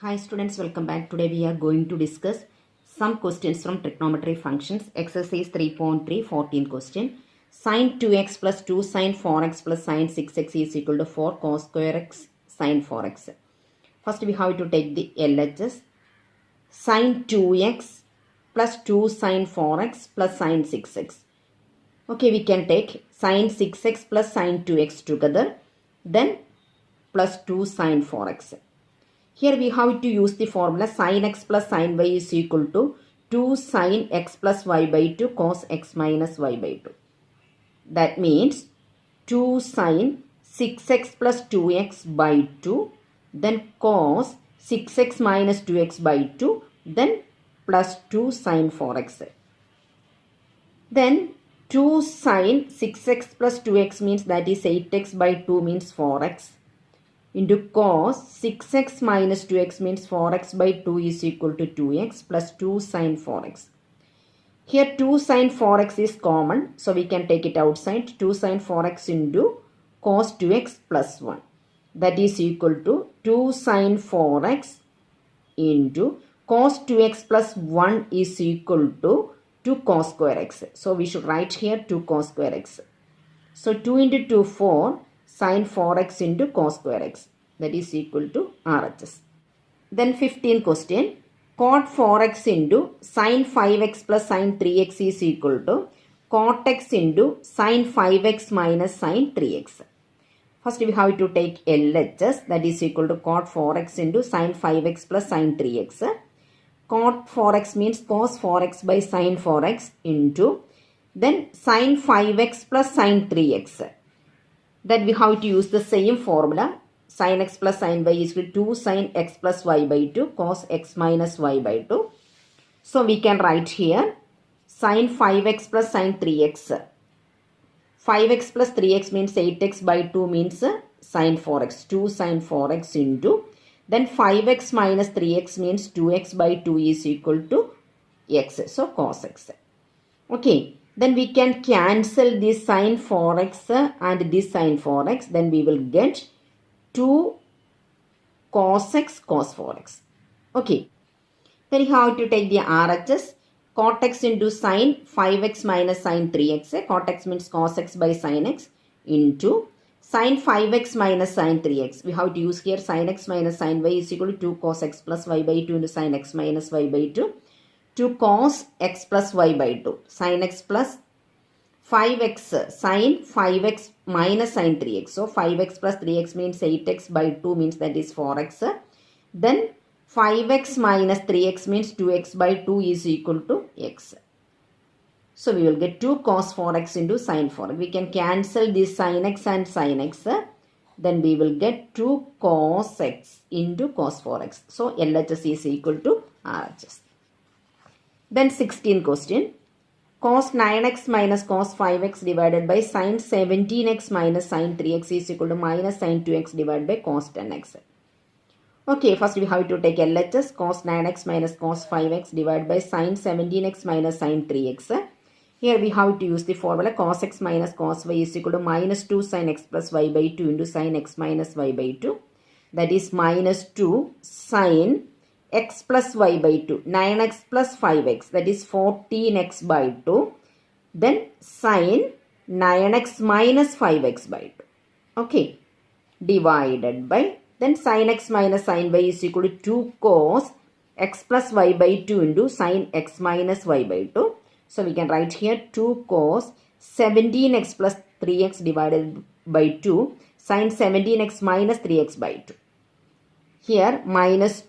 Hi students, welcome back. Today we are going to discuss some questions from trigonometry functions. Exercise 3.3, 14th question. Sin 2x plus 2 sin 4x plus sin 6x is equal to 4 cos square x sin 4x. First we have to take the LHS. Sin 2x plus 2 sin 4x plus sin 6x. Okay, we can take sin 6x plus sin 2x together. Then plus 2 sin 4x. Here we have to use the formula sin x plus sin y is equal to 2 sin x plus y by 2 cos x minus y by 2. That means 2 sin 6x plus 2x by 2, then cos 6x minus 2x by 2, then plus 2 sin 4x. Then 2 sin 6x plus 2x means that is 8x by 2 means 4x. Into cos 6x minus 2x means 4x by 2 is equal to 2x plus 2 sin 4x. Here 2 sin 4x is common, so we can take it outside. 2 sin 4x into cos 2x plus 1. That is equal to 2 sin 4x into cos 2x plus 1 is equal to 2 cos square x. So we should write here 2 cos square x. So 2 into 2, 4. Sin 4x into cos square x, that is equal to RHS. Then 15th question, cot 4x into sin 5x plus sin 3x is equal to cot x into sin 5x minus sin 3x. First we have to take LHS, that is equal to cot 4x into sin 5x plus sin 3x. Cot 4x means cos 4x by sin 4x into then sin 5x plus sin 3x. That we have to use the same formula. Sin x plus sin y is equal to 2 sin x plus y by 2 cos x minus y by 2. So we can write here sin 5x plus sin 3x. 5x plus 3x means 8x by 2 means sin 4x. 2 sin 4x into then 5x minus 3x means 2x by 2 is equal to x. So cos x. Okay. Then we can cancel this sin 4x and this sin 4x. Then we will get 2 cos x cos 4x. Okay. Then you have to take the RHS. Cot x into sin 5x minus sin 3x. Cot x means cos x by sin x into sin 5x minus sin 3x. We have to use here sin x minus sin y is equal to 2 cos x plus y by 2 into sin x minus y by 2. 2 cos x plus y by 2. Sin x plus 5x sin 5x minus sin 3x. So 5x plus 3x means 8x by 2 means that is 4x. Then 5x minus 3x means 2x by 2 is equal to x. So we will get 2 cos 4x into sin 4x. We can cancel this sin x and sin x. Then we will get 2 cos x into cos 4x. So LHS is equal to RHS. Then 16th question. Cos 9x minus cos 5x divided by sin 17x minus sin 3x is equal to minus sin 2x divided by cos 10x. Okay, first we have to take LHS. Cos 9x minus cos 5x divided by sin 17x minus sin 3x. Here we have to use the formula cos x minus cos y is equal to minus 2 sin x plus y by 2 into sin x minus y by 2. That is minus 2 sin x plus y by 2, 9x plus 5x, that is 14x by 2, then sin 9x minus 5x by 2, okay, divided by, then sin x minus sin y is equal to 2 cos x plus y by 2 into sin x minus y by 2. So we can write here 2 cos 17x plus 3x divided by 2, sin 17x minus 3x by 2. Here minus,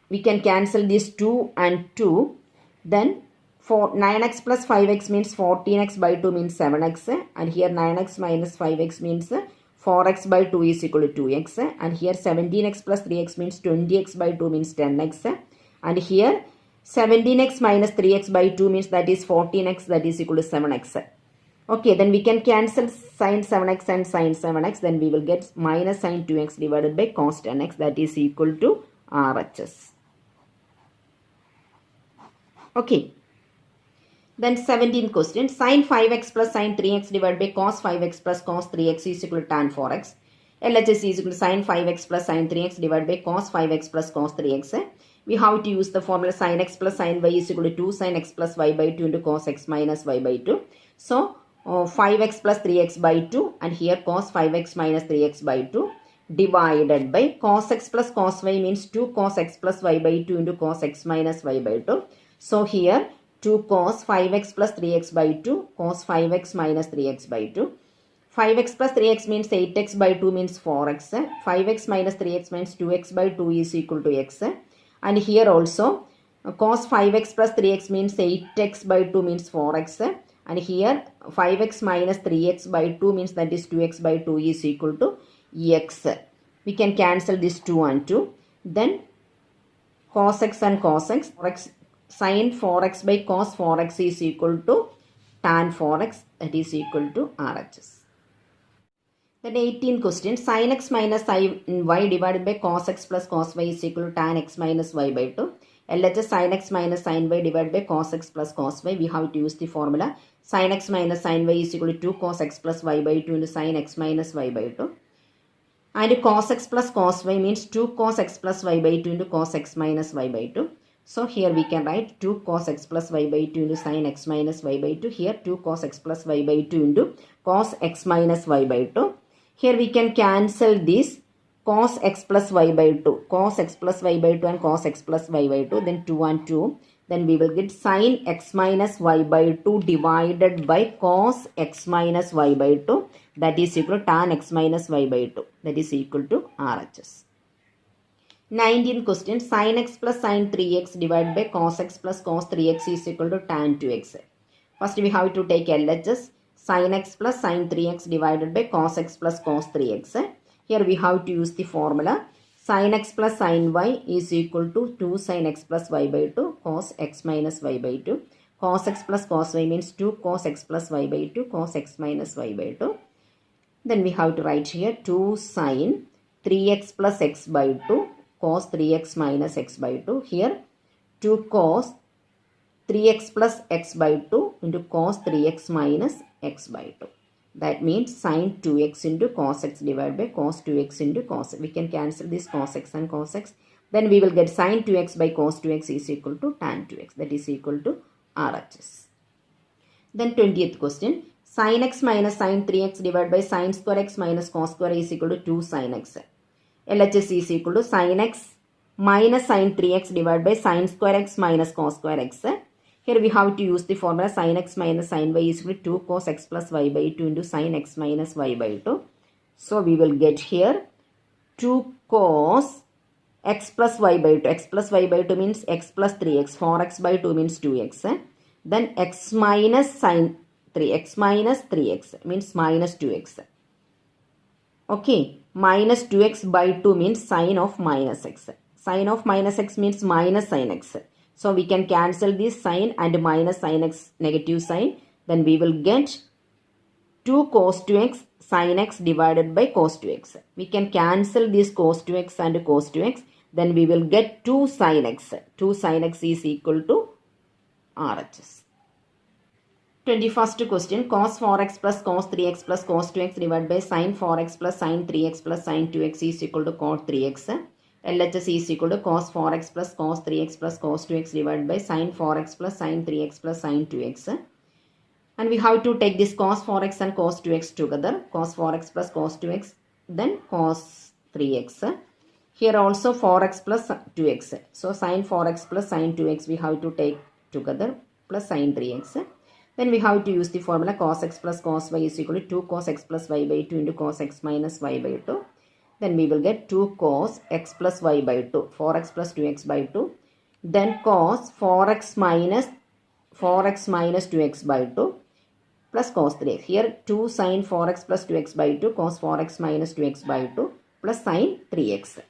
we can cancel this 2 and 2. Then for 9x plus 5x means 14x by 2 means 7x. And here 9x minus 5x means 4x by 2 is equal to 2x. And here 17x plus 3x means 20x by 2 means 10x. And here 17x minus 3x by 2 means that is 14x, that is equal to 7x. Okay, then we can cancel sin 7x and sin 7x. Then we will get minus sin 2x divided by cos 10x, that is equal to RHS. Okay. Then 17th question. Sin 5x plus sin 3x divided by cos 5x plus cos 3x is equal to tan 4x. LHS is equal to sin 5x plus sin 3x divided by cos 5x plus cos 3x. We have to use the formula sin x plus sin y is equal to 2 sin x plus y by 2 into cos x minus y by 2. So, 5x plus 3x by 2 and here cos 5x minus 3x by 2 divided by cos x plus cos y means 2 cos x plus y by 2 into cos x minus y by 2. So, here 2 cos 5x plus 3x by 2 cos 5x minus 3x by 2. 5x plus 3x means 8x by 2 means 4x. 5x minus 3x means 2x by 2 is equal to x. And here also cos 5x plus 3x means 8x by 2 means 4x. And here 5x minus 3x by 2 means that is 2x by 2 is equal to x. We can cancel this 2 and 2. Then cos x and cos x. Sin 4x by cos 4x is equal to tan 4x, that is equal to RHS. Then 18th question, sin x minus sin y divided by cos x plus cos y is equal to tan x minus y by 2. LHS sin x minus sin y divided by cos x plus cos y. We have to use the formula sin x minus sin y is equal to 2 cos x plus y by 2 into sin x minus y by 2. And cos x plus cos y means 2 cos x plus y by 2 into cos x minus y by 2. So here we can write 2 cos x plus y by 2 into sin x minus y by 2. Here 2 cos x plus y by 2 into cos x minus y by 2. Here we can cancel this cos x plus y by 2. Cos x plus y by 2 and cos x plus y by 2. Then 2 and 2. Then we will get sin x minus y by 2 divided by cos x minus y by 2. That is equal to tan x minus y by 2. That is equal to RHS. 19th question, sin x plus sin 3x divided by cos x plus cos 3x is equal to tan 2x. First we have to take LHS. Sin x plus sin 3x divided by cos x plus cos 3x. Here we have to use the formula sin x plus sin y is equal to 2 sin x plus y by 2 cos x minus y by 2. Cos x plus cos y means 2 cos x plus y by 2 cos x minus y by 2. Then we have to write here 2 sin 3x plus x by 2 cos 3x minus x by 2. Here 2 cos 3x plus x by 2 into cos 3x minus x by 2. That means sin 2x into cos x divided by cos 2x into cos x. We can cancel this cos x and cos x. Then we will get sin 2x by cos 2x is equal to tan 2x. That is equal to RHS. Then 20th question. Sin x minus sin 3x divided by sin square x minus cos square is equal to 2 sin x. LHS is equal to sin x minus sin 3x divided by sin square x minus cos square x. Here we have to use the formula sin x minus sin y is equal to 2 cos x plus y by 2 into sin x minus y by 2. So we will get here 2 cos x plus y by 2. X plus y by 2 means x plus 3x. 4x by 2 means 2x. Then x minus sin 3. X minus 3x means minus 2x. Okay. Minus 2x by 2 means sin of minus x. Sin of minus x means minus sin x. So we can cancel this sin and minus sin x negative sign. Then we will get 2 cos 2x sin x divided by cos 2x. We can cancel this cos 2x and cos 2x. Then we will get 2 sin x. 2 sin x is equal to RHS. 21st question, cos 4x plus cos 3x plus cos 2x divided by sin 4x plus sin 3x plus sin 2x is equal to cos 3x. LHS is equal to cos 4x plus cos 3x plus cos 2x divided by sin 4x plus sin 3x plus sin 2x. And we have to take this cos 4x and cos 2x together. Cos 4x plus cos 2x, then cos 3x. Here also 4x plus 2x. So sin 4x plus sin 2x we have to take together plus sin 3x. Then we have to use the formula cos x plus cos y is equal to 2 cos x plus y by 2 into cos x minus y by 2. Then we will get 2 cos x plus y by 2, 4x plus 2x by 2. Then cos 4x minus 2x by 2 plus cos 3x. Here 2 sin 4x plus 2x by 2 cos 4x minus 2x by 2 plus sin 3x.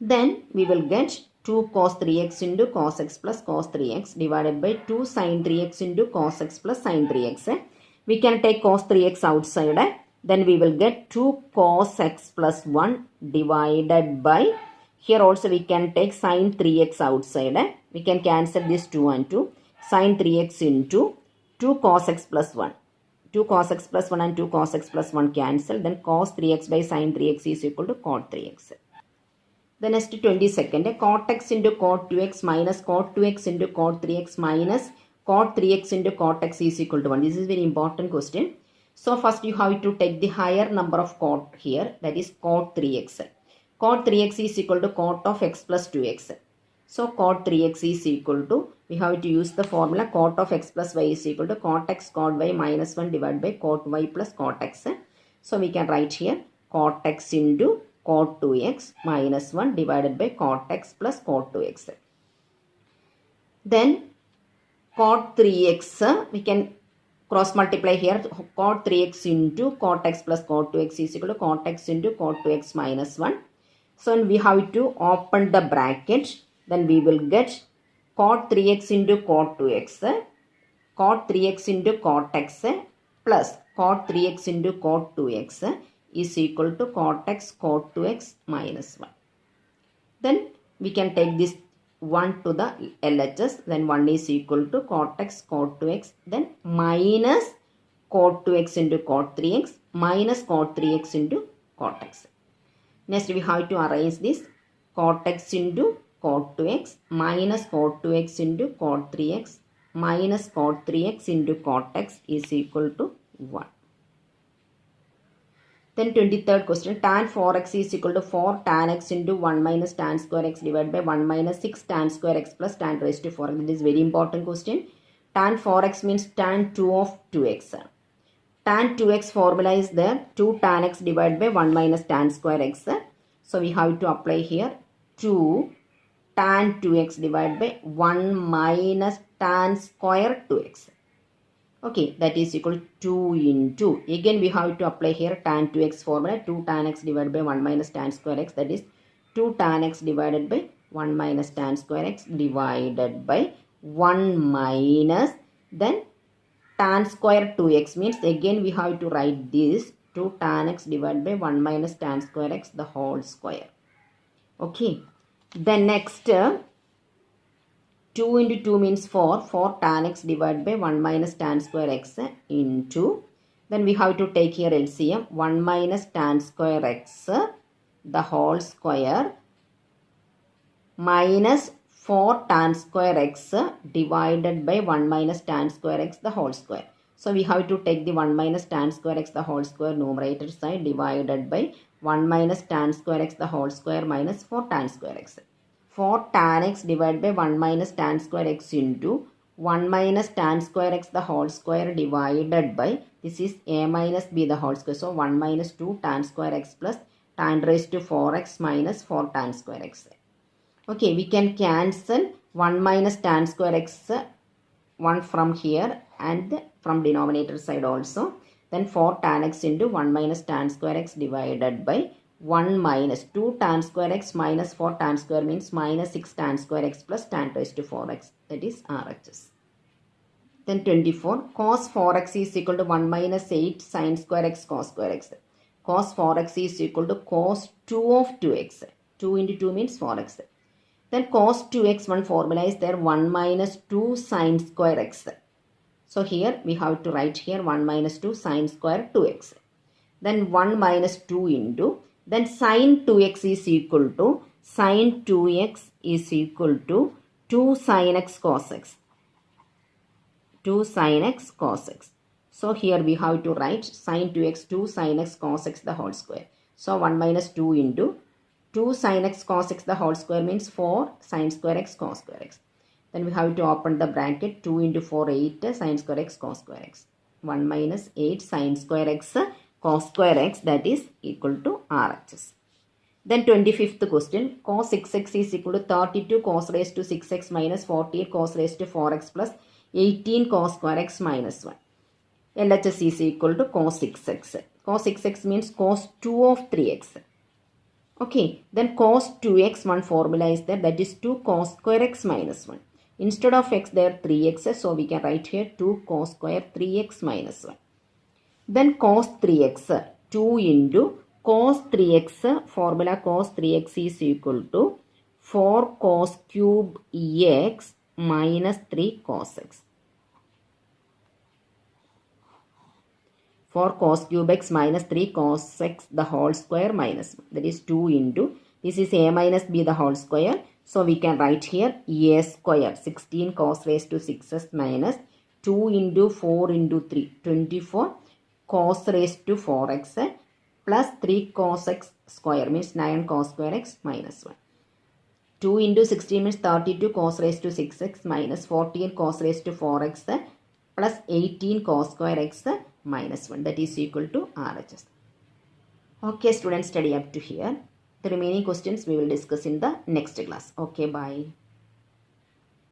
Then we will get 2 cos 3x into cos x plus cos 3x divided by 2 sin 3x into cos x plus sin 3x. We can take cos 3x outside. Then we will get 2 cos x plus 1 divided by, here also we can take sin 3x outside. We can cancel this 2 and 2. Sin 3x into 2 cos x plus 1. 2 cos x plus 1 and 2 cos x plus 1 cancel. Then cos 3x by sin 3x is equal to cot 3x. The next 22nd, cot x into cot 2x minus cot 2x into cot 3x minus cot 3x into cot x is equal to 1. This is very important question. So first you have to take the higher number of cot here, that is cot 3x. Cot 3x is equal to cot of x plus 2x. So cot 3x is equal to, we have to use the formula cot of x plus y is equal to cot x cot y minus 1 divided by cot y plus cot x. So we can write here cot x into cot 2x minus 1 divided by cot x plus cot 2x. Then cot 3x, we can cross multiply here. Cot 3x into cot x plus cot 2x is equal to cot x into cot 2x minus 1. So we have to open the bracket. Then we will get cot 3x into cot 2x, cot 3x into cot x plus cot 3x into cot 2x is equal to cot x cot 2x minus 1. Then we can take this 1 to the LHS, then 1 is equal to cot x cot 2x, then minus cot 2x into cot 3x minus cot 3x into cot x. Next we have to arrange this cot x into cot 2x minus cot 2x into cot 3x minus cot 3x into cot x is equal to 1. Then 23rd question, tan 4x is equal to 4 tan x into 1 minus tan square x divided by 1 minus 6 tan square x plus tan raised to 4. This is very important question. Tan 4x means tan 2 of 2x. Tan 2x formula is there, 2 tan x divided by 1 minus tan square x. So we have to apply here 2 tan 2x divided by 1 minus tan square 2x. Okay, that is equal to 2 into, again we have to apply here tan 2x formula, 2 tan x divided by 1 minus tan square x, that is 2 tan x divided by 1 minus tan square x divided by 1 minus, then tan square 2x means again we have to write this 2 tan x divided by 1 minus tan square x the whole square. Okay, then next 2 into 2 means 4. 4 tan x divided by 1 minus tan square x into, then we have to take here LCM, 1 minus tan square x the whole square minus 4 tan square x divided by 1 minus tan square x the whole square. So we have to take the 1 minus tan square x the whole square numerator side divided by 1 minus tan square x the whole square minus 4 tan square x. 4 tan x divided by 1 minus tan square x into 1 minus tan square x the whole square divided by, this is a minus b the whole square. So 1 minus 2 tan square x plus tan raised to 4x minus 4 tan square x. Okay, we can cancel 1 minus tan square x 1 from here and from denominator side also. Then 4 tan x into 1 minus tan square x divided by 1 minus 2 tan square x minus 4 tan square means minus 6 tan square x plus tan raised to 4x, that is RHS. Then 24, cos 4x is equal to 1 minus 8 sin square x cos square x. Cos 4x is equal to cos 2 of 2x. 2 into 2 means 4x. Then cos 2x, one formula is there, 1 minus 2 sin square x. So here we have to write here 1 minus 2 sin square 2x. Then 1 minus 2 into, then sin 2x is equal to, sin 2x is equal to 2 sin x cos x. 2 sin x cos x. So here we have to write sin 2x 2 sin x cos x the whole square. So 1 minus 2 into 2 sin x cos x the whole square means 4 sin square x cos square x. Then we have to open the bracket, 2 into 4 8 sin square x cos square x. 1 minus 8 sin square x cos square x, that is equal to RHS. Then 25th question, cos 6x is equal to 32 cos raised to 6x minus 48 cos raised to 4x plus 18 cos square x minus 1. LHS is equal to cos 6x. Cos 6x means cos 2 of 3x. Okay, then cos 2x, one formula is there, that is 2 cos square x minus 1. Instead of x there 3x, so we can write here 2 cos square 3x minus 1. Then cos 3x, 2 into cos 3x, formula cos 3x is equal to 4 cos cube x minus 3 cos x. 4 cos cube x minus 3 cos x the whole square minus 1. That is 2 into, this is a minus b the whole square. So we can write here a square, 16 cos raised to 6x minus 2 into 4 into 3, 24 cos raised to 4x plus 3 cos x square means 9 cos square x minus 1. 2 into 16 means 32 cos raised to 6x minus 14 cos raised to 4x plus 18 cos square x minus 1. That is equal to RHS. Okay, students, study up to here. The remaining questions we will discuss in the next class. Okay, bye.